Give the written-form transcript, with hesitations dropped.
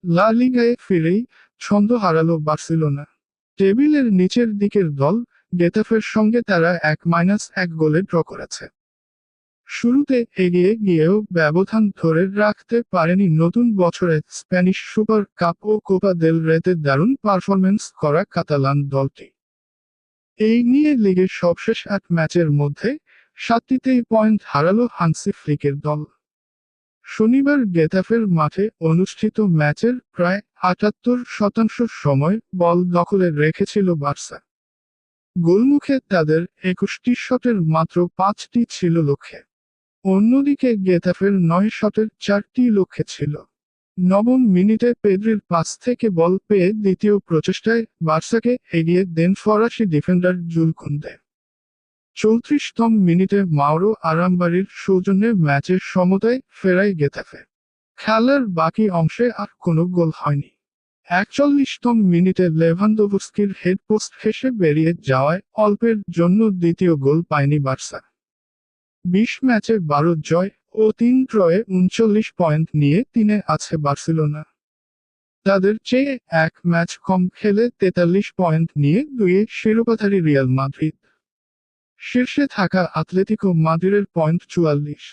লা লিগায় ফিরেই ছন্দ হারালো বার্সেলোনা। টেবিলের নিচের দিকের দল গেতাফের সঙ্গে তারা 1-1 গোলে ড্র করেছে। শুরুতে এগিয়ে গিয়েও ব্যবধান ধরে রাখতে পারেনি নতুন বছরে স্প্যানিশ সুপার কাপ ও কোপা দেল রেতে দারুণ পারফরম্যান্স করা কাতালান দলটি। এই নিয়ে লিগের সবশেষ 8 ম্যাচের মধ্যে 7টিতেই পয়েন্ট হারালো হান্সি ফ্লিকের দল। শনিবার গেতাফের মাঠে অনুষ্ঠিত ম্যাচের প্রায় 78% সময় বল দখলে রেখেছিল বার্সা। গোলমুখে তাদের 21টি শটের মাত্র 5টি ছিল লক্ষ্যে। অন্যদিকে গেতাফের 9 শটের 4টি লক্ষ্যে ছিল। নবম মিনিটে পেদ্রির পাস থেকে বল পেয়ে দ্বিতীয় প্রচেষ্টায় বার্সাকে এগিয়ে দেন ফরাসি ডিফেন্ডার জুল কুন্দে। 34তম মিনিটে মাউরো আরামবাড়ির সৌজন্যে ম্যাচের সমতায় ফেরায় গেতাফে। খেলার বাকি অংশে আর কোনো গোল হয়নি। 41তম মিনিটে লেভানদোভস্কির হেডপোস্ট হেসে বেরিয়ে যাওয়ায় অল্পের জন্য দ্বিতীয় গোল পায়নি বার্সা। 20 ম্যাচে 12 জয় ও 3 ড্রয়ে 39 পয়েন্ট নিয়ে 3-এ আছে বার্সেলোনা। তাদের চেয়ে 1 ম্যাচ কম খেলে 43 পয়েন্ট নিয়ে 2-এ শিরোপাধারী রিয়াল মাদ্রিদ। শীর্ষে থাকা আতলেতিকো মাদ্রিদের পয়েন্ট 44।